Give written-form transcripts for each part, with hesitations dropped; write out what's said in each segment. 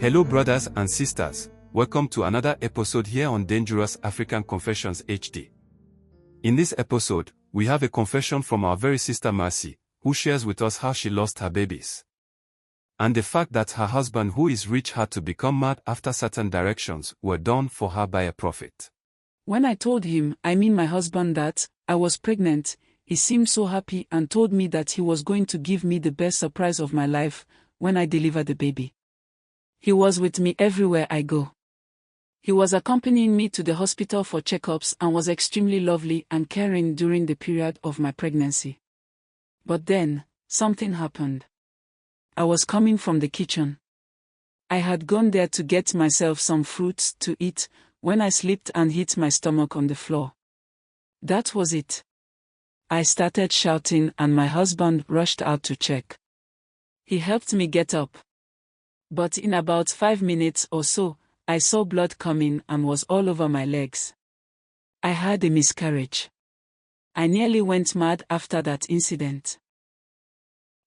Hello brothers and sisters, welcome to another episode here on Dangerous African Confessions HD. In this episode, we have a confession from our very sister Mercy, who shares with us how she lost her babies. And the fact that her husband who is rich had to become mad after certain directions were done for her by a prophet. When I told him, I mean my husband, that I was pregnant, he seemed so happy and told me that he was going to give me the best surprise of my life when I delivered the baby. He was with me everywhere I go. He was accompanying me to the hospital for checkups and was extremely lovely and caring during the period of my pregnancy. But then, something happened. I was coming from the kitchen. I had gone there to get myself some fruits to eat when I slipped and hit my stomach on the floor. That was it. I started shouting and my husband rushed out to check. He helped me get up. But in about 5 minutes or so, I saw blood coming and was all over my legs. I had a miscarriage. I nearly went mad after that incident.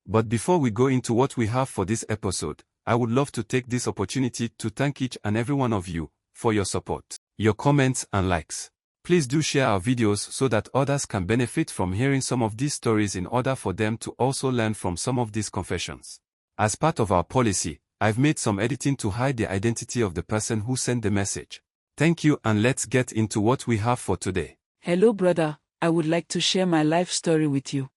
But before we go into what we have for this episode, I would love to take this opportunity to thank each and every one of you for your support, your comments and likes. Please do share our videos so that others can benefit from hearing some of these stories in order for them to also learn from some of these confessions. As part of our policy, I've made some editing to hide the identity of the person who sent the message. Thank you, and let's get into what we have for today. Hello brother, I would like to share my life story with you.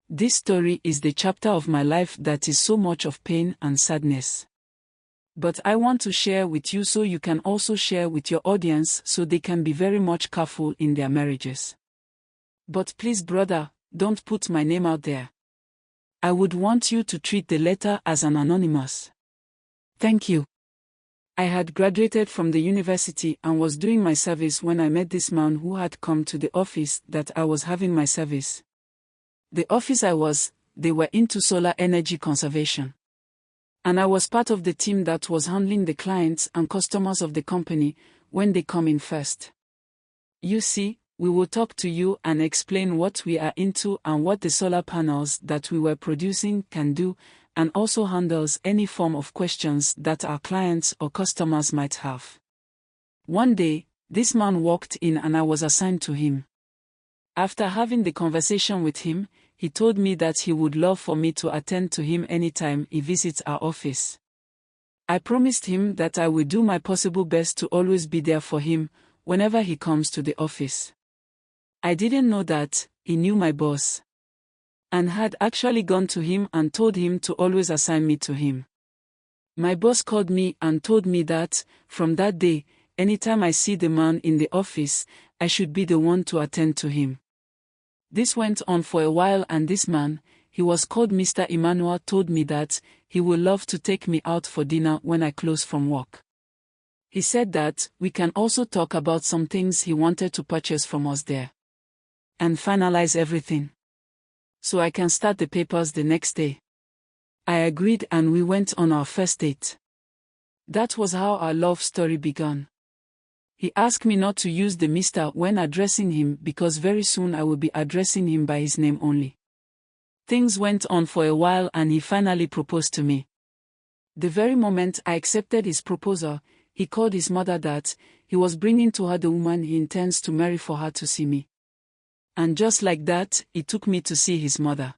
This story is the chapter of my life that is so much of pain and sadness. But I want to share with you so you can also share with your audience so they can be very much careful in their marriages. But please brother, don't put my name out there. I would want you to treat the letter as an anonymous. Thank you. I had graduated from the university and was doing my service when I met this man who had come to the office that I was having my service. The office they were into solar energy conservation. And I was part of the team that was handling the clients and customers of the company when they come in first. You see, we will talk to you and explain what we are into and what the solar panels that we were producing can do, and also handles any form of questions that our clients or customers might have. One day, this man walked in and I was assigned to him. After having the conversation with him, he told me that he would love for me to attend to him anytime he visits our office. I promised him that I would do my possible best to always be there for him whenever he comes to the office. I didn't know that he knew my boss, and had actually gone to him and told him to always assign me to him. My boss called me and told me that, from that day, anytime I see the man in the office, I should be the one to attend to him. This went on for a while, and this man, he was called Mr. Emmanuel, told me that he would love to take me out for dinner when I close from work. He said that we can also talk about some things he wanted to purchase from us there, and finalize everything, so I can start the papers the next day. I agreed and we went on our first date. That was how our love story began. He asked me not to use the Mr. when addressing him because very soon I would be addressing him by his name only. Things went on for a while and he finally proposed to me. The very moment I accepted his proposal, he called his mother that he was bringing to her the woman he intends to marry for her to see me. And just like that, he took me to see his mother.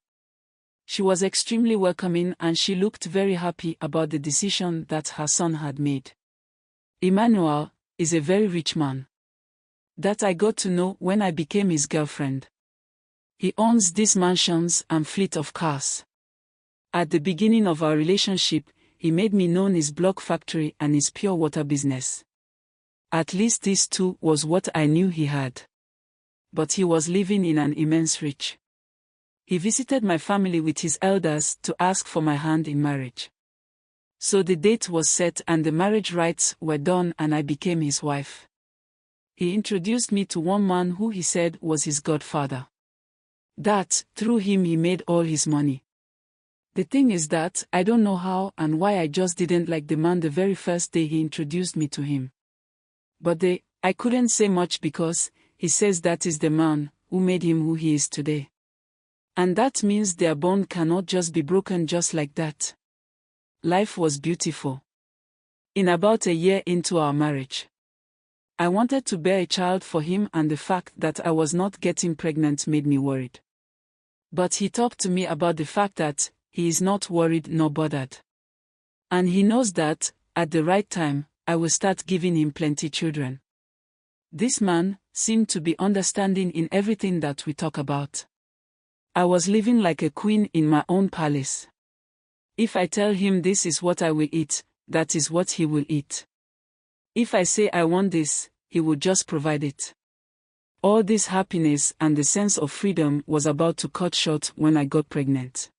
She was extremely welcoming and she looked very happy about the decision that her son had made. Emmanuel is a very rich man that I got to know when I became his girlfriend. He owns these mansions and fleet of cars. At the beginning of our relationship, he made me know his block factory and his pure water business. At least these two was what I knew he had. But he was living in an immense rich. He visited my family with his elders to ask for my hand in marriage. So the date was set and the marriage rites were done and I became his wife. He introduced me to one man who he said was his godfather. That, through him he made all his money. The thing is that I don't know how and why I just didn't like the man the very first day he introduced me to him. But I couldn't say much because he says that is the man who made him who he is today. And that means their bond cannot just be broken just like that. Life was beautiful. In about a year into our marriage, I wanted to bear a child for him, and the fact that I was not getting pregnant made me worried. But he talked to me about the fact that he is not worried nor bothered. And he knows that, at the right time, I will start giving him plenty children. This man seemed to be understanding in everything that we talk about. I was living like a queen in my own palace. If I tell him this is what I will eat, that is what he will eat. If I say I want this, he would just provide it. All this happiness and the sense of freedom was about to cut short when I got pregnant.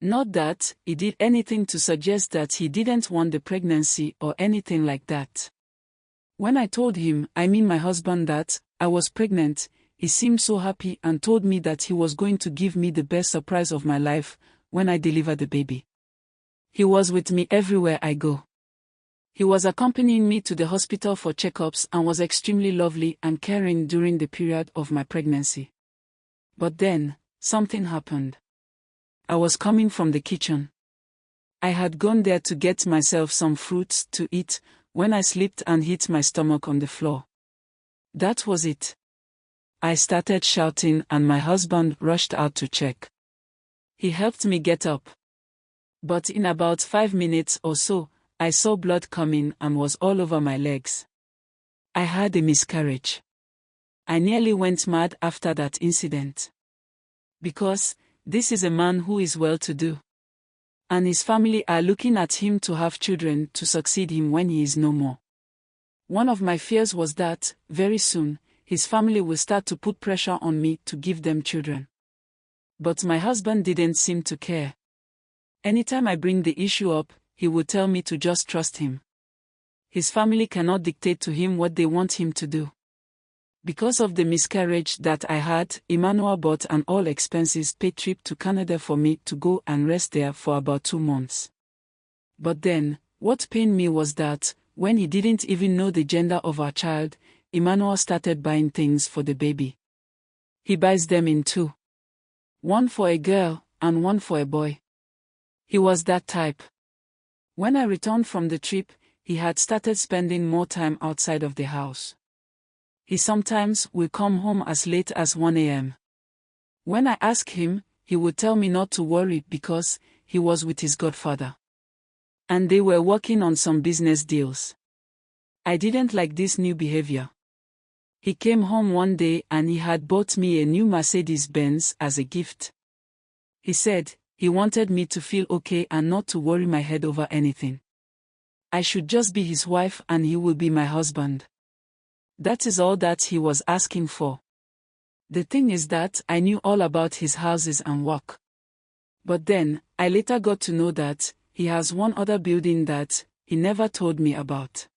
Not that he did anything to suggest that he didn't want the pregnancy or anything like that. When I told him, I mean my husband, that I was pregnant, he seemed so happy and told me that he was going to give me the best surprise of my life when I delivered the baby. He was with me everywhere I go. He was accompanying me to the hospital for checkups and was extremely lovely and caring during the period of my pregnancy. But then, something happened. I was coming from the kitchen. I had gone there to get myself some fruits to eat when I slipped and hit my stomach on the floor. That was it. I started shouting and my husband rushed out to check. He helped me get up. But in about 5 minutes or so, I saw blood coming and was all over my legs. I had a miscarriage. I nearly went mad after that incident. Because this is a man who is well-to-do. And his family are looking at him to have children to succeed him when he is no more. One of my fears was that, very soon, his family will start to put pressure on me to give them children. But my husband didn't seem to care. Anytime I bring the issue up, he would tell me to just trust him. His family cannot dictate to him what they want him to do. Because of the miscarriage that I had, Emmanuel bought an all-expenses-paid trip to Canada for me to go and rest there for about 2 months. But then, what pained me was that, when he didn't even know the gender of our child, Emmanuel started buying things for the baby. He buys them in 2. One for a girl, and one for a boy. He was that type. When I returned from the trip, he had started spending more time outside of the house. He sometimes will come home as late as 1 a.m. When I asked him, he would tell me not to worry because he was with his godfather. And they were working on some business deals. I didn't like this new behavior. He came home one day and he had bought me a new Mercedes-Benz as a gift. He said he wanted me to feel okay and not to worry my head over anything. I should just be his wife and he will be my husband. That is all that he was asking for. The thing is that I knew all about his houses and work. But then, I later got to know that he has one other building that he never told me about.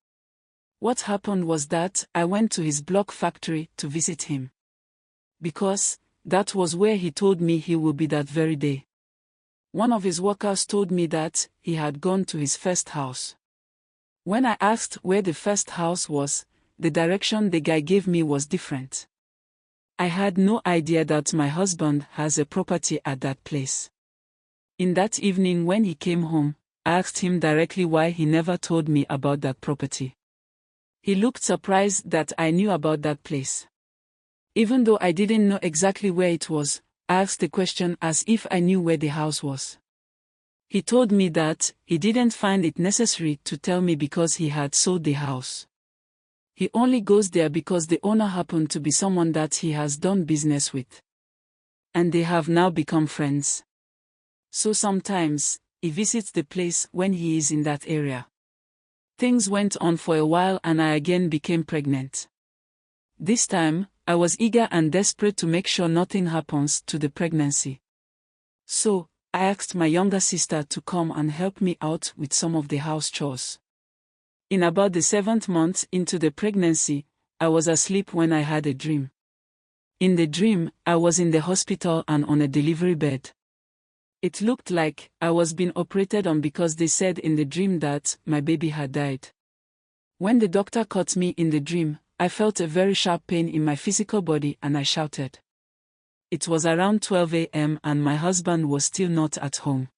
What happened was that I went to his block factory to visit him. Because that was where he told me he would be that very day. One of his workers told me that he had gone to his first house. When I asked where the first house was, the direction the guy gave me was different. I had no idea that my husband has a property at that place. In that evening when he came home, I asked him directly why he never told me about that property. He looked surprised that I knew about that place. Even though I didn't know exactly where it was, I asked the question as if I knew where the house was. He told me that he didn't find it necessary to tell me because he had sold the house. He only goes there because the owner happened to be someone that he has done business with. And they have now become friends. So sometimes, he visits the place when he is in that area. Things went on for a while and I again became pregnant. This time, I was eager and desperate to make sure nothing happens to the pregnancy. So, I asked my younger sister to come and help me out with some of the house chores. In about the 7th month into the pregnancy, I was asleep when I had a dream. In the dream, I was in the hospital and on a delivery bed. It looked like I was being operated on because they said in the dream that my baby had died. When the doctor caught me in the dream, I felt a very sharp pain in my physical body and I shouted. It was around 12 a.m. and my husband was still not at home.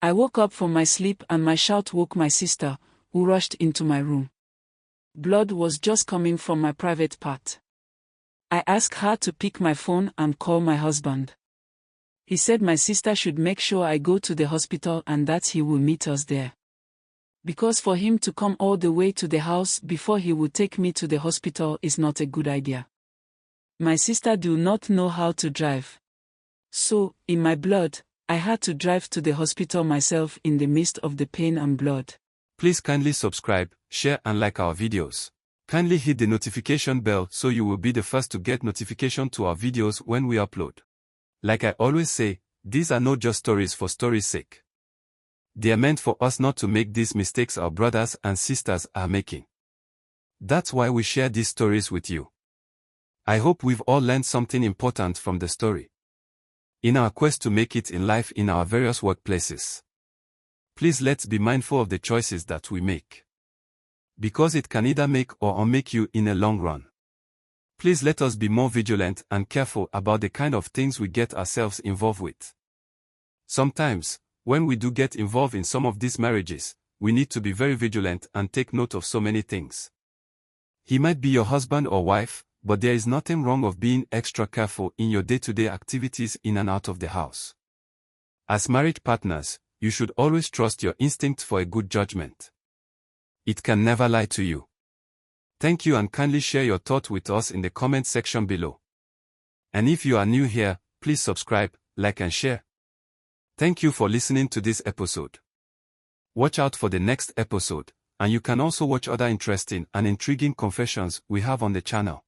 I woke up from my sleep and my shout woke my sister, who rushed into my room. Blood was just coming from my private part. I asked her to pick my phone and call my husband. He said my sister should make sure I go to the hospital and that he will meet us there. Because for him to come all the way to the house before he would take me to the hospital is not a good idea. My sister do not know how to drive. So, in my blood, I had to drive to the hospital myself in the midst of the pain and blood. Please kindly subscribe, share and like our videos. Kindly hit the notification bell so you will be the first to get notification to our videos when we upload. Like I always say, these are not just stories for story's sake. They are meant for us not to make these mistakes our brothers and sisters are making. That's why we share these stories with you. I hope we've all learned something important from the story. In our quest to make it in life in our various workplaces. Please let's be mindful of the choices that we make. Because it can either make or unmake you in a long run. Please let us be more vigilant and careful about the kind of things we get ourselves involved with. Sometimes, when we do get involved in some of these marriages, we need to be very vigilant and take note of so many things. He might be your husband or wife, but there is nothing wrong of being extra careful in your day-to-day activities in and out of the house. As marriage partners, you should always trust your instinct for a good judgment. It can never lie to you. Thank you and kindly share your thought with us in the comment section below. And if you are new here, please subscribe, like and share. Thank you for listening to this episode. Watch out for the next episode, and you can also watch other interesting and intriguing confessions we have on the channel.